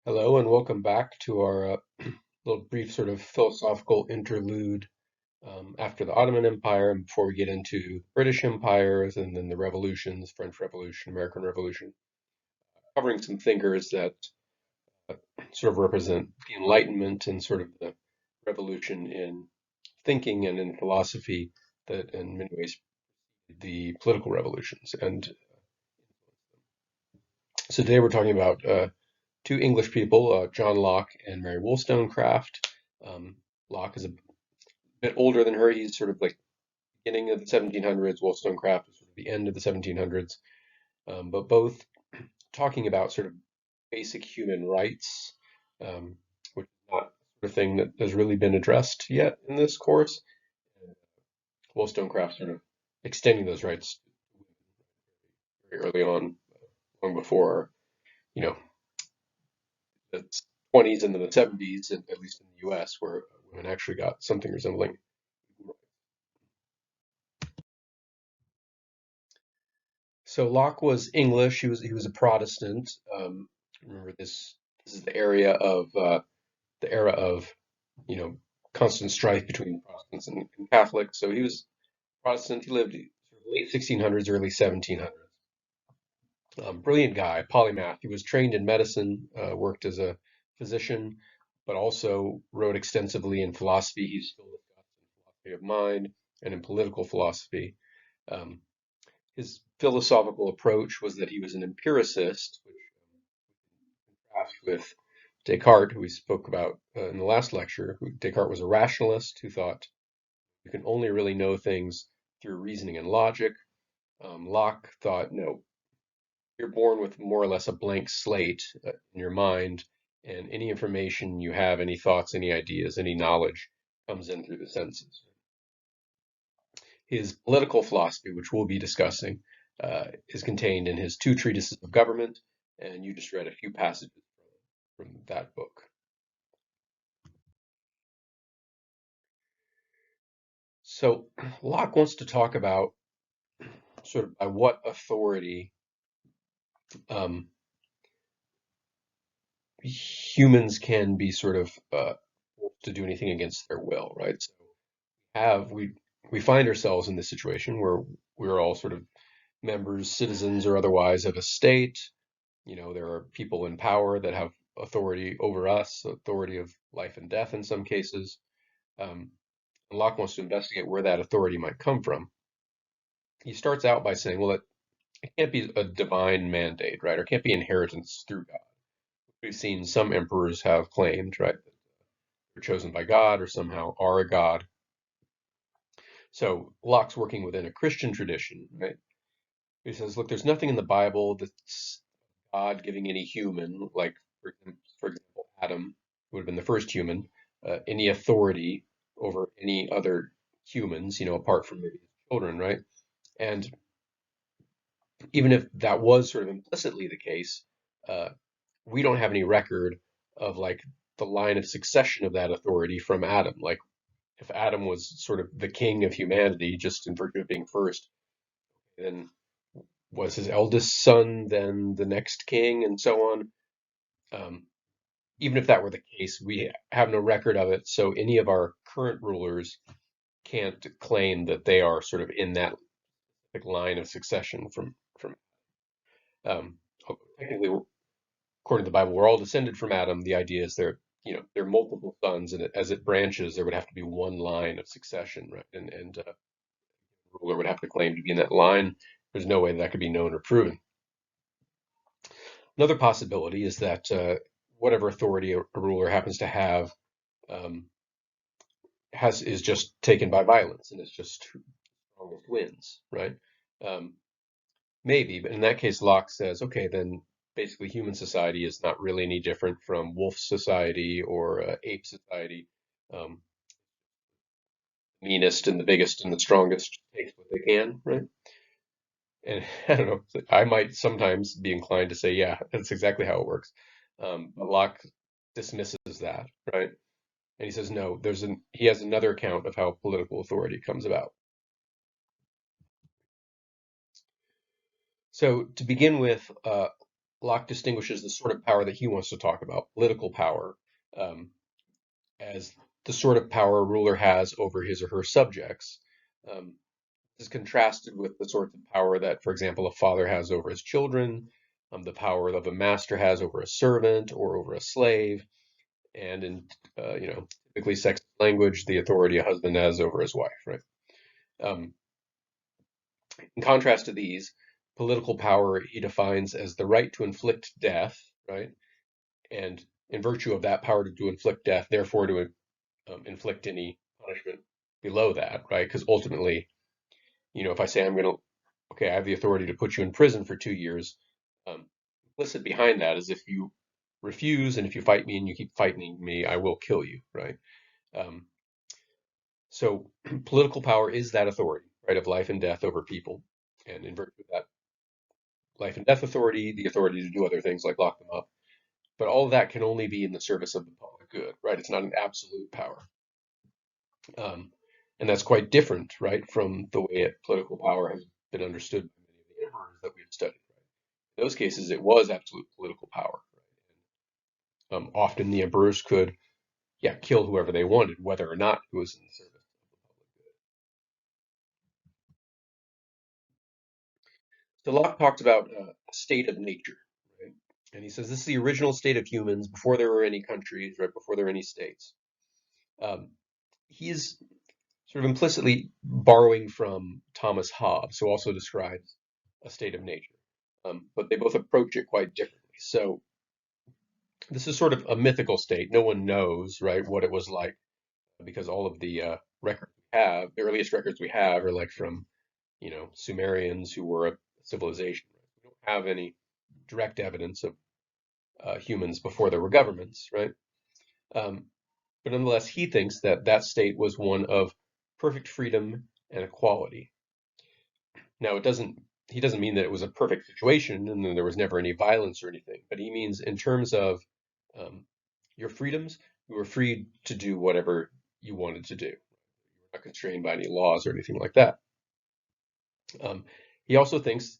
Hello and welcome back to our little brief sort of philosophical interlude after the Ottoman Empire and before we get into British empires and then the revolutions, French Revolution, American Revolution, covering some thinkers that sort of represent the Enlightenment and sort of the revolution in thinking and in philosophy that in many ways the political revolutions. And so today we're talking about two English people, John Locke and Mary Wollstonecraft. Locke is a bit older than her. He's sort of like beginning of the 1700s. Wollstonecraft is sort of the end of the 1700s. But both talking about sort of basic human rights, which is not a thing that has really been addressed yet in this course. Wollstonecraft sort of extending those rights very early on, long before, you know, the 20s and then the 70s, at least in the US, where women actually got something resembling. So Locke was English. He was a Protestant. Remember this is the era of you know constant strife between Protestants and Catholics. So he was Protestant. He lived sort of late 1600s, early 1700s. Brilliant guy, polymath. He was trained in medicine, worked as a physician, but also wrote extensively in philosophy. He's still discussed in philosophy of mind and in political philosophy. Um, his philosophical approach was that he was an empiricist, which contrasts with Descartes, who we spoke about in the last lecture. Descartes was a rationalist who thought you can only really know things through reasoning and logic. Locke thought, no, you're born with more or less a blank slate in your mind, and any information you have, any thoughts, any ideas, any knowledge comes in through the senses. His political philosophy, which we'll be discussing, is contained in his two treatises of government, and you just read a few passages from that book. So Locke wants to talk about sort of by what authority um, humans can be sort of forced to do anything against their will, right? So have we find ourselves in this situation where we're all sort of members, citizens, or otherwise of a state. There are people in power that have authority over us, authority of life and death in some cases. Um, and Locke wants to investigate where that authority might come from. He starts out by saying, well, it can't be a divine mandate, right? Or it can't be inheritance through God. We've seen some emperors have claimed, right, that they're chosen by God or somehow are a god. So Locke's working within a Christian tradition, right? He says, look, there's nothing in the Bible that's God giving any human, like for example, Adam, who would have been the first human, any authority over any other humans, apart from maybe his children, right? And even if that was sort of implicitly the case, uh, we don't have any record of like the line of succession of that authority from Adam. Like if Adam was sort of the king of humanity just in virtue of being first, then was his eldest son then the next king and so on. Um, Even if that were the case, we have no record of it. So any of our current rulers can't claim that they are sort of in that like, line of succession from um, technically, according to the Bible, we're all descended from Adam. The idea is there are multiple sons, and as it branches, there would have to be one line of succession, right? And the ruler would have to claim to be in that line. There's no way that could be known or proven. Another possibility is that whatever authority a ruler happens to have um, is just taken by violence, and it's just strongest wins, right? Um, Maybe, but in that case, Locke says, okay, then basically human society is not really any different from wolf society or ape society. Um, Meanest and the biggest and the strongest takes what they can, right? And I don't know, I might sometimes be inclined to say, yeah, that's exactly how it works. But Locke dismisses that, right? And he says, no, he has another account of how political authority comes about. So to begin with, Locke distinguishes the sort of power that he wants to talk about, political power, um, as the sort of power a ruler has over his or her subjects. Um, this is contrasted with the sorts of power that, for example, a father has over his children, the power of a master has over a servant or over a slave, and in typically sexist language, the authority a husband has over his wife, right? Um, in contrast to these, political power he defines as the right to inflict death, right? And in virtue of that power to inflict death, therefore to inflict any punishment below that, right? Because ultimately, if I say okay, I have the authority to put you in prison for 2 years, implicit behind that is if you refuse and if you fight me and you keep fighting me, I will kill you, right? Um, so political power is that authority, right, of life and death over people. And in virtue of that life and death authority, the authority to do other things like lock them up. But all of that can only be in the service of the public good, right? It's not an absolute power. Um, and that's quite different, right, from the way political power has been understood by many of the emperors that we've studied. Right? In those cases, it was absolute political power. Right? Often the emperors could, yeah, kill whoever they wanted, whether or not it was in the service of the public good. So Locke talks about a state of nature, right? And he says this is the original state of humans before there were any countries, right, before there were any states. Um, he's sort of implicitly borrowing from Thomas Hobbes, who also describes a state of nature. But they both approach it quite differently. So this is sort of a mythical state. No one knows, right, what it was like because all of the records we have, the earliest records we have, are like from, Sumerians who were a civilization. We don't have any direct evidence of humans before there were governments, right? Um, but nonetheless, he thinks that that state was one of perfect freedom and equality. Now, he doesn't mean that it was a perfect situation and then there was never any violence or anything, but he means in terms of um, your freedoms, you were free to do whatever you wanted to do. You were not constrained by any laws or anything like that. Um, he also thinks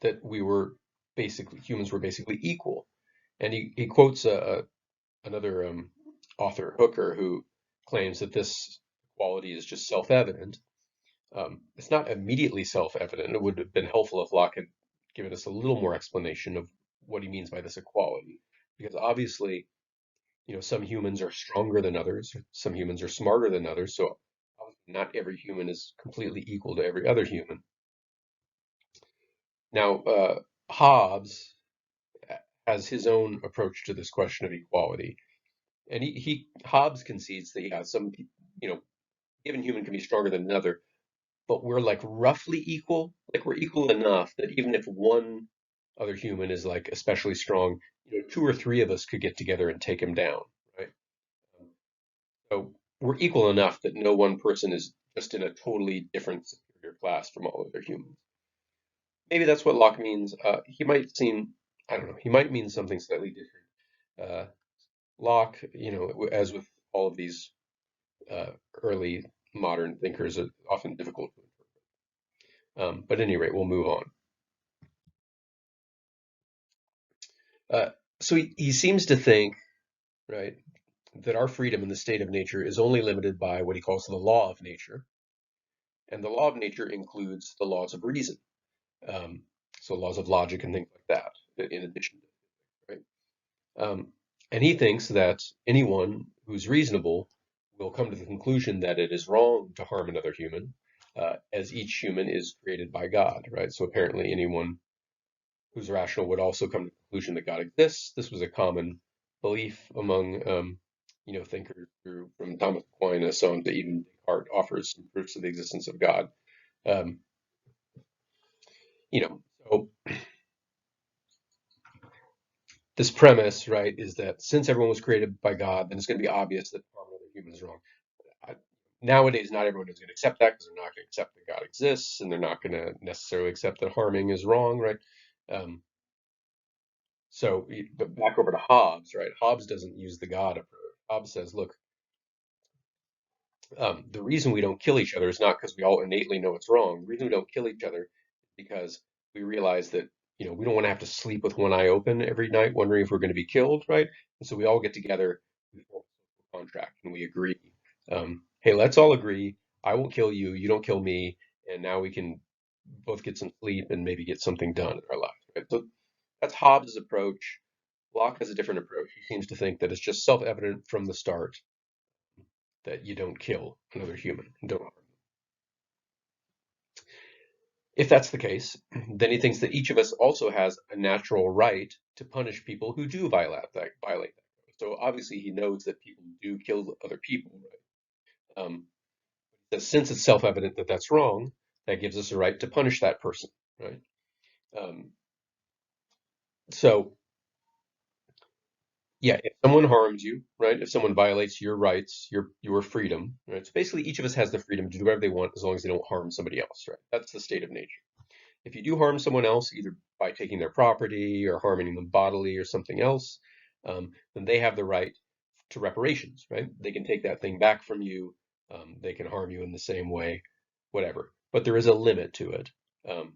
that humans were basically equal. And he quotes another author, Hooker, who claims that this quality is just self-evident. It's not immediately self-evident. It would have been helpful if Locke had given us a little more explanation of what he means by this equality, because obviously, some humans are stronger than others, some humans are smarter than others, so not every human is completely equal to every other human. Now, Hobbes has his own approach to this question of equality, and he Hobbes concedes that you know, given human can be stronger than another, but we're like roughly equal. Like we're equal enough that even if one other human is like especially strong, two or three of us could get together and take him down, right? So we're equal enough that no one person is just in a totally different superior class from all other humans. Maybe that's what Locke means. I don't know, he might mean something slightly different. Locke, as with all of these uh, early modern thinkers, are often difficult to but at any rate, we'll move on. Uh, so he seems to think, right, that our freedom in the state of nature is only limited by what he calls the law of nature. And the law of nature includes the laws of reason. Um, so laws of logic and things like that, in addition, right? Um, and he thinks that anyone who's reasonable will come to the conclusion that it is wrong to harm another human, as each human is created by God, right? So apparently anyone who's rational would also come to the conclusion that God exists. This was a common belief among, thinkers from Thomas Aquinas on to even Descartes offers some proofs of the existence of God. Um, so this premise, right, is that since everyone was created by God, then it's going to be obvious that harming other humans is wrong. I, Nowadays, not everyone is going to accept that because they're not going to accept that God exists, and they're not going to necessarily accept that harming is wrong, right? Um, but back over to Hobbes, right? Hobbes doesn't use the God approach. Hobbes says, look, the reason we don't kill each other is not because we all innately know it's wrong. The reason we don't kill each other is because we realize that we don't want to have to sleep with one eye open every night, wondering if we're going to be killed, right? And so we all get together, we form a contract, and we agree, hey, let's all agree, I won't kill you, you don't kill me, and now we can both get some sleep and maybe get something done in our lives, right? So that's Hobbes' approach. Locke has a different approach. He seems to think that it's just self-evident from the start that you don't kill another human and don't harm them. If that's the case, then he thinks that each of us also has a natural right to punish people who do violate that. So obviously he knows that people do kill other people, right? That since it's self-evident that that's wrong, that gives us a right to punish that person, right? Um, so yeah, if someone harms you, right? If someone violates your rights, your freedom, right? So basically, each of us has the freedom to do whatever they want as long as they don't harm somebody else, right? That's the state of nature. If you do harm someone else, either by taking their property or harming them bodily or something else, then they have the right to reparations, right? They can take that thing back from you. They can harm you in the same way, whatever. But there is a limit to it. You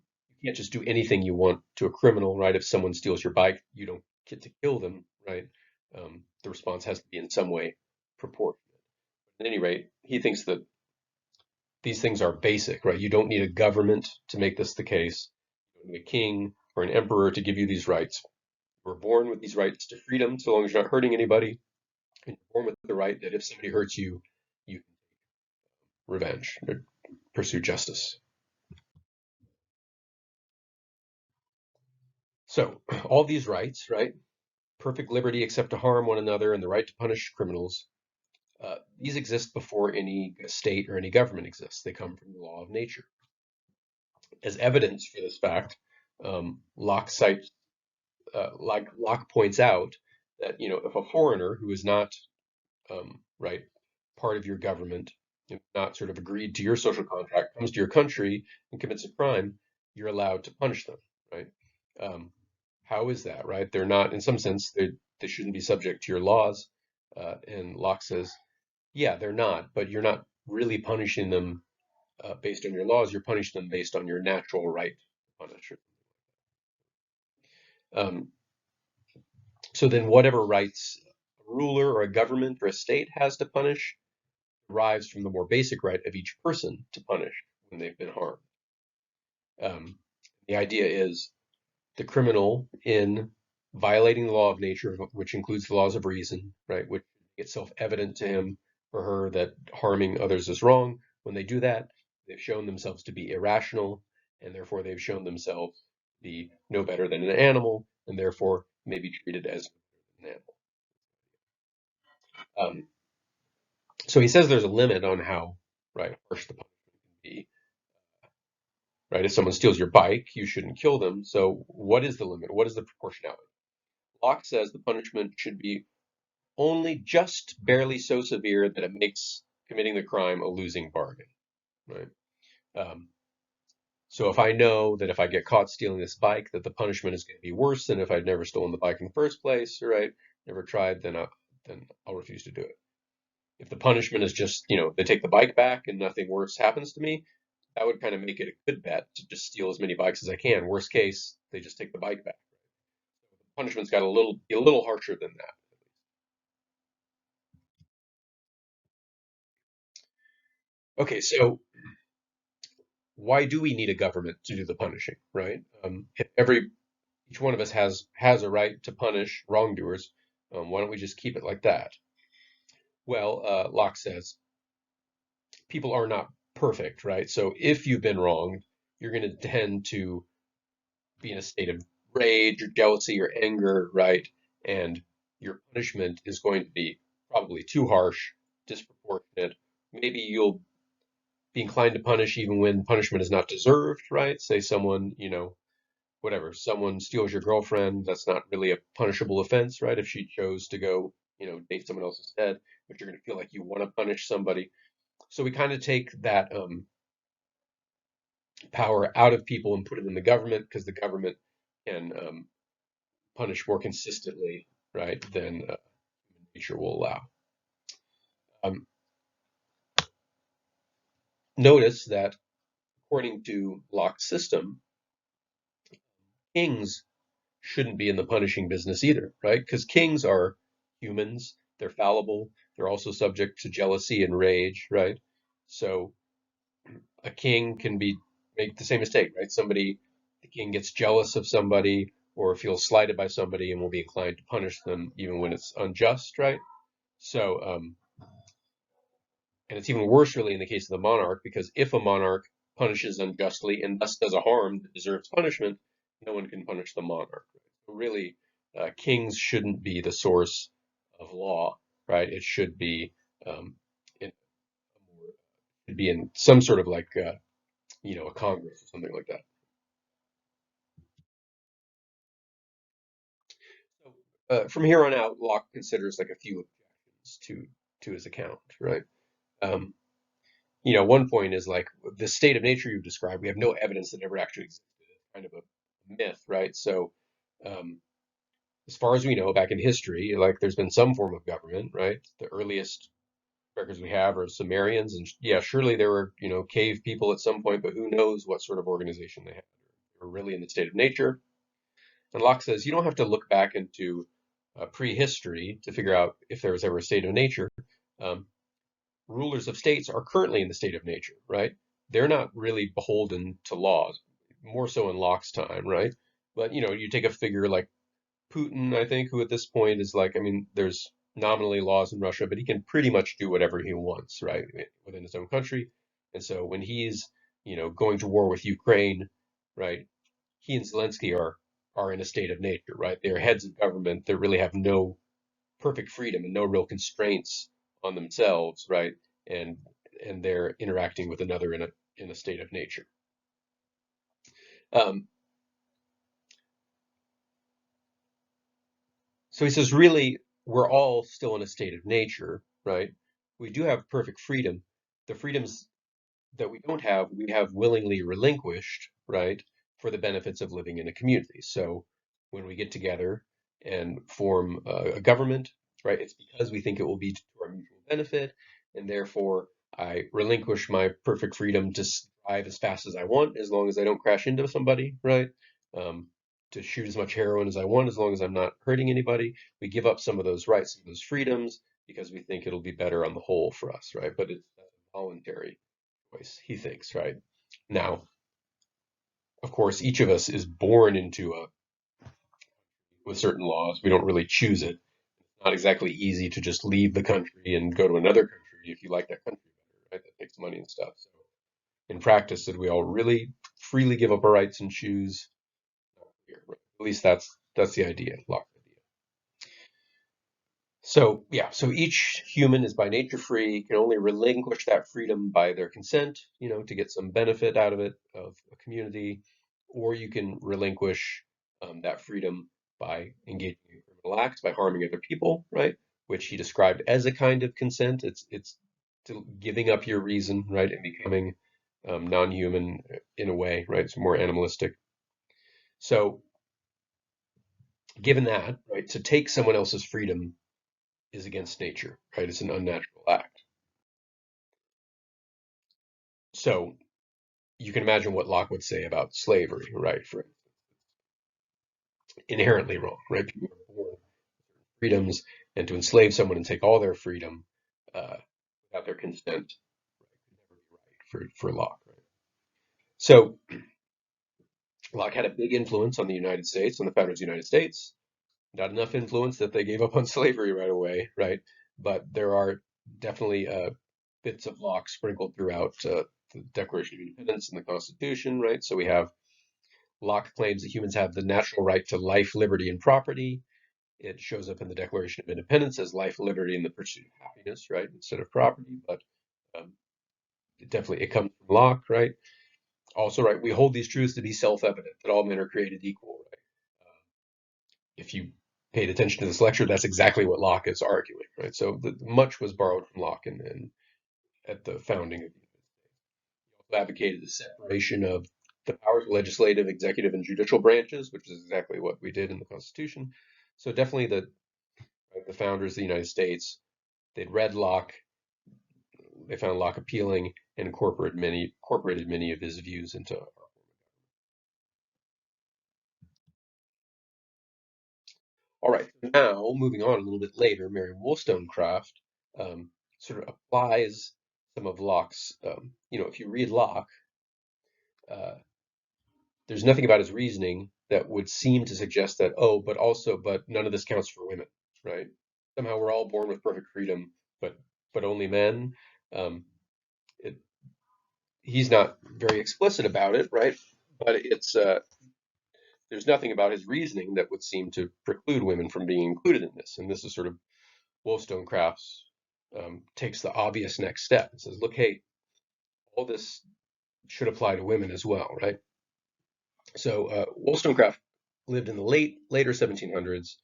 can't just do anything you want to a criminal, right? If someone steals your bike, you don't get to kill them, right? The response has to be in some way proportionate. At any rate, he thinks that these things are basic, right? You don't need a government to make this the case. You don't need a king or an emperor to give you these rights. We're born with these rights to freedom, so long as you're not hurting anybody. And you're born with the right that if somebody hurts you, you can revenge or pursue justice. So all these rights, right? Perfect liberty except to harm one another and the right to punish criminals. These exist before any state or any government exists. They come from the law of nature. As evidence for this fact, Locke cites like Locke points out that if a foreigner who is not right part of your government, not sort of agreed to your social contract, comes to your country and commits a crime, you're allowed to punish them, right? Um, how is that, right? They're not, in some sense, they shouldn't be subject to your laws. And Locke says, yeah, they're not, but you're not really punishing them based on your laws. You're punishing them based on your natural right to punish. Um, So then whatever rights a ruler or a government or a state has to punish derives from the more basic right of each person to punish when they've been harmed. Um, the idea is the criminal in violating the law of nature, which includes the laws of reason, right, which it's self-evident to him or her that harming others is wrong. When they do that, they've shown themselves to be irrational, and therefore they've shown themselves to be no better than an animal, and therefore may be treated as an animal. Um, So he says there's a limit on how harsh the punishment can be. Right? If someone steals your bike, you shouldn't kill them. So what is the limit? What is the proportionality? Locke says the punishment should be only just barely so severe that it makes committing the crime a losing bargain. Right? Um, so if I know that if I get caught stealing this bike, that the punishment is going to be worse than if I'd never stolen the bike in the first place, right? Never tried, then I'll refuse to do it. If the punishment is just, they take the bike back and nothing worse happens to me, that would kind of make it a good bet to just steal as many bikes as I can. Worst case, they just take the bike back. The punishment's got be a little harsher than that. Okay, so why do we need a government to do the punishing, right? If each one of us has a right to punish wrongdoers, why don't we just keep it like that? Well, Locke says people are not perfect, right? So if you've been wronged, you're going to tend to be in a state of rage or jealousy or anger, right? And your punishment is going to be probably too harsh, disproportionate. Maybe you'll be inclined to punish even when punishment is not deserved, right? Say someone, whatever, someone steals your girlfriend, that's not really a punishable offense, right? If she chose to go, date someone else instead, but you're going to feel like you want to punish somebody. So we kind of take that power out of people and put it in the government because the government can punish more consistently, right, than nature will allow. Um, Notice that according to Locke's system, kings shouldn't be in the punishing business either, right? Because kings are humans, they're fallible, they're also subject to jealousy and rage, right? So a king can be make the same mistake, right? The king gets jealous of somebody or feels slighted by somebody and will be inclined to punish them even when it's unjust, right? So, and it's even worse really in the case of the monarch, because if a monarch punishes unjustly and thus does a harm that deserves punishment, no one can punish the monarch. So really, kings shouldn't be the source of law, right? It it should be in some sort of like, a Congress or something like that. So, from here on out, Locke considers like a few objections to his account, right? Um, one point is like the state of nature you described. We have no evidence that it ever actually existed. It's kind of a myth, right? So, um, as far as we know, back in history, like there's been some form of government, right? The earliest records we have are Sumerians, and yeah, surely there were, cave people at some point, but who knows what sort of organization they had. They were really in the state of nature. And Locke says you don't have to look back into prehistory to figure out if there was ever a state of nature. Um, Rulers of states are currently in the state of nature, right? They're not really beholden to laws, more so in Locke's time, right? But you take a figure like Putin, I think, who at this point is like, I mean, there's nominally laws in Russia, but he can pretty much do whatever he wants, right, within his own country. And so when he's, going to war with Ukraine, right, he and Zelensky are in a state of nature, right? They're heads of government that really have no perfect freedom and no real constraints on themselves, right? And and they're interacting with another in a state of nature. Um, so he says, really, we're all still in a state of nature, right? We do have perfect freedom. The freedoms that we have willingly relinquished, right, for the benefits of living in a community. So when we get together and form a government, right, it's because we think it will be to our mutual benefit, and therefore I relinquish my perfect freedom to drive as fast as I want, as long as I don't crash into somebody, right? Um, to shoot as much heroin as I want, as long as I'm not hurting anybody. We give up some of those rights, some of those freedoms, because we think it'll be better on the whole for us, right? But it's voluntary choice, he thinks, right? Now, of course, each of us is born into a with certain laws. We don't really choose it. It's not exactly easy to just leave the country and go to another country if you like that country better, right? That takes money and stuff. So in practice, did we all really freely give up our rights and choose here? Right? At least that's the idea, Locke's idea. So, yeah, so each human is by nature free, can only relinquish that freedom by their consent, to get some benefit out of it, of a community, or you can relinquish that freedom by engaging in criminal acts, by harming other people, right? Which he described as a kind of consent. It's giving up your reason, right, and becoming non-human in a way, right? It's more animalistic. So, given that, right, to take someone else's freedom is against nature, right? It's an unnatural act. So you can imagine what Locke would say about slavery, right? For inherently wrong, right? People are born with freedoms, and to enslave someone and take all their freedom uh, without their consent, right, could never be right for Locke, right? So Locke had a big influence on the United States, on the founders of the United States. Not enough influence that they gave up on slavery right away, right? But there are definitely bits of Locke sprinkled throughout the Declaration of Independence and the Constitution, right? So we have Locke claims that humans have the natural right to life, liberty, and property. It shows up in the Declaration of Independence as life, liberty, and the pursuit of happiness, right, instead of property. But um, it comes from Locke, right? Also, right, we hold these truths to be self-evident that all men are created equal, right? If you paid attention to this lecture, that's exactly what Locke is arguing, right? So much was borrowed from Locke and at the founding of the United States. He also advocated the separation of the powers of legislative, executive, and judicial branches, which is exactly what we did in the Constitution. So definitely the founders of the United States, they'd read Locke, they found Locke appealing, and incorporated many of his views into All right, so now moving on a little bit later, Mary Wollstonecraft um, sort of applies some of Locke's, if you read Locke, uh, there's nothing about his reasoning that would seem to suggest that, oh, but none of this counts for women, right? Somehow we're all born with perfect freedom, but only men. Um, it, he's not very explicit about it, right? But there's nothing about his reasoning that would seem to preclude women from being included in this. And this is sort of Wollstonecraft's takes the obvious next step and says, look, hey, all this should apply to women as well, right? So Wollstonecraft lived in the later 1700s.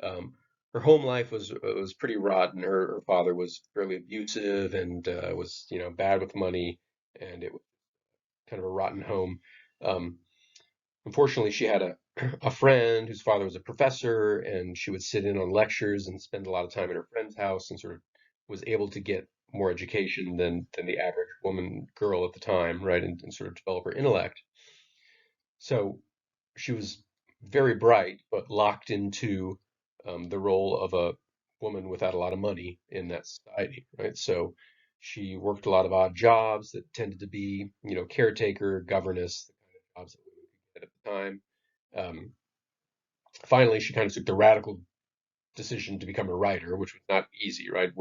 Um, her home life was pretty rotten. Her father was fairly abusive and was bad with money, and it was kind of a rotten home. Um, Unfortunately, she had a friend whose father was a professor, and she would sit in on lectures and spend a lot of time at her friend's house, and sort of was able to get more education than the average woman girl at the time, right, and sort of develop her intellect. So she was very bright, but locked into the role of a woman without a lot of money in that society, right? So she worked a lot of odd jobs that tended to be, caretaker, governess, the kind of jobs that women could get at the time. Um, Finally, she kind of took the radical decision to become a writer, which was not easy, right?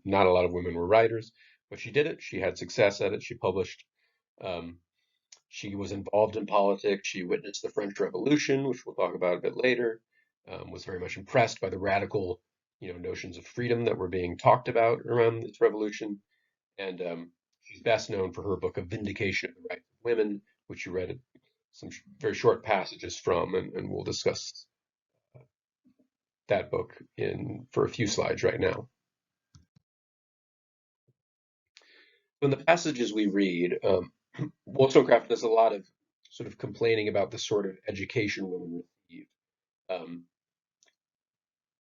Not a lot of women were writers, but she did it. She had success at it. She published. Um, she was involved in politics. She witnessed the French Revolution, which we'll talk about a bit later. Was very much impressed by the radical, notions of freedom that were being talked about around this revolution. And she's best known for her book of Vindication of the Rights of Women, which you read some very short passages from, and we'll discuss that book in for a few slides right now. In the passages we read, Wollstonecraft does a lot of sort of complaining about the sort of education women receive. Um,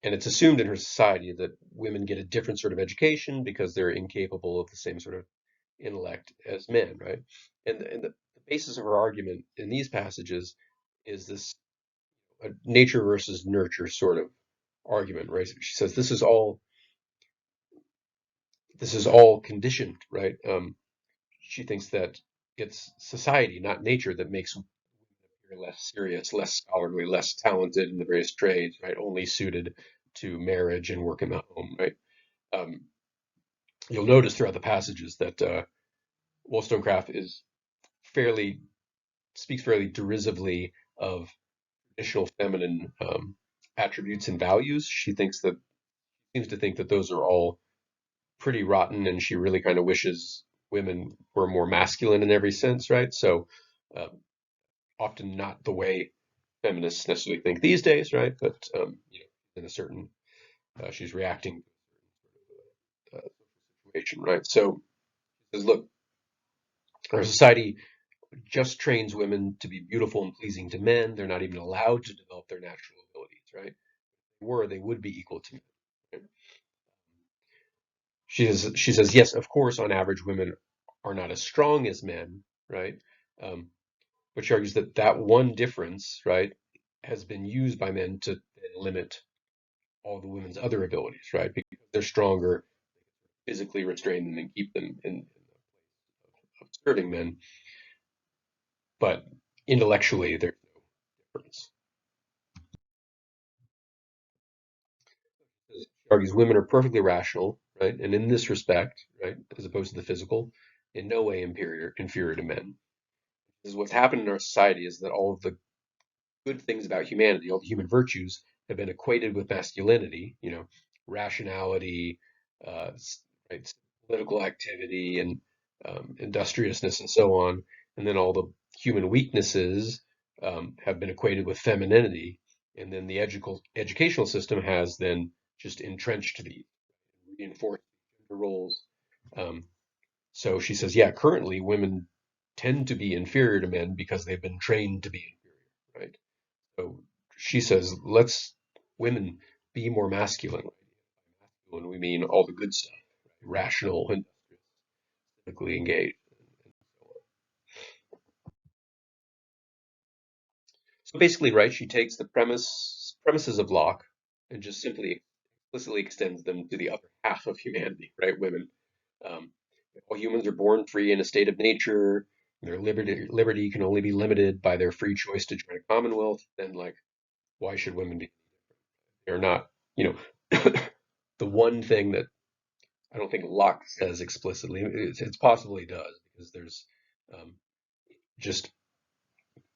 and it's assumed in her society that women get a different sort of education because they're incapable of the same sort of intellect as men, right? And the basis of her argument in these passages is this nature versus nurture sort of argument, right? She says this is all conditioned, right? She thinks that it's society, not nature, that makes women appear less serious, less scholarly, less talented in the various trades, right? Only suited to marriage and work in the home, right? Um, you'll notice throughout the passages that Wollstonecraft fairly speaks fairly derisively of traditional feminine attributes and values. She seems to think that those are all pretty rotten, and she really kind of wishes women were more masculine in every sense, right? So um, often not the way feminists necessarily think these days, right? But in a certain, she's reacting to a situation, right? So says, look, our society just trains women to be beautiful and pleasing to men. They're not even allowed to develop their natural abilities, right? If they were, they would be equal to men. Right? She says, yes, of course, on average, women are not as strong as men, right? Um, but she argues that that one difference, right, has been used by men to limit all the women's other abilities, right? Because they're stronger, physically restrain them and keep them in of serving men, but intellectually there's no difference. She argues women are perfectly rational, right? And in this respect, right, as opposed to the physical, in no way inferior to men. This is what's happened in our society is that all of the good things about humanity, all the human virtues, have been equated with masculinity, rationality, uh, right, political activity, and industriousness, and so on. And then all the human weaknesses have been equated with femininity. And then the educational system has then just entrenched these, reinforced gender roles. Um, so she says, yeah, currently women tend to be inferior to men because they've been trained to be inferior, right? So she says, let's women be more masculine. When we mean all the good stuff, right? Rational and politically engaged. So basically, right, she takes the premises of Locke and just simply explicitly extends them to the other half of humanity, right? Women. If all humans are born free in a state of nature, their liberty can only be limited by their free choice to join a commonwealth, then like why should women be? They're not, you know, the one thing that I don't think Locke says explicitly. It's possible he does because there's um, just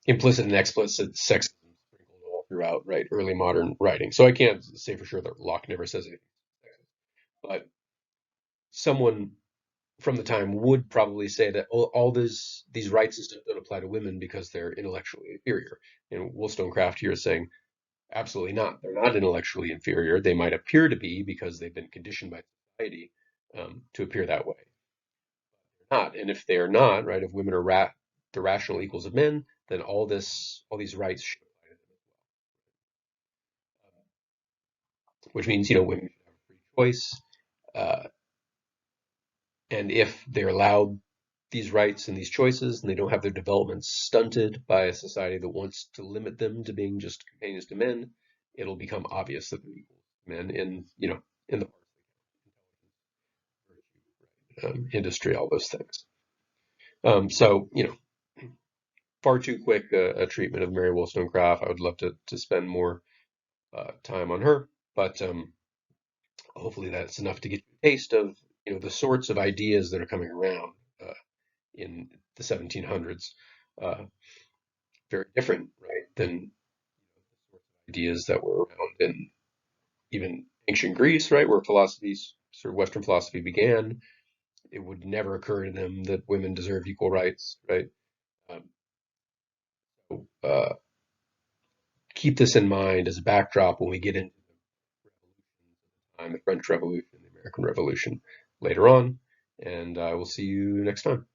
implicit and explicit sexism sprinkled all throughout, right? Early modern writing. So I can't say for sure that Locke never says anything, but someone from the time would probably say that all these rights and stuff don't apply to women because they're intellectually inferior. And Wollstonecraft here is saying absolutely not. They're not intellectually inferior. They might appear to be because they've been conditioned by society to appear that way. Not. And if they are not, right, if women are the rational equals of men, then all these rights should apply to them as well. Which means, women should have a free choice. Uh, and if they're allowed these rights and these choices, and they don't have their development stunted by a society that wants to limit them to being just companions to men, it'll become obvious that they're equal to men in the industry, all those things. So, far too quick a treatment of Mary Wollstonecraft. I would love to spend more time on her, but hopefully that's enough to get you a taste of the sorts of ideas that are coming around in the 1700s. Uh, Very different, right, than ideas that were around in even ancient Greece, right, where philosophies, sort of Western philosophy began. It would never occur to them that women deserved equal rights, right? Um, so, keep this in mind as a backdrop when we get into the French Revolution, the American Revolution later on, and I will see you next time.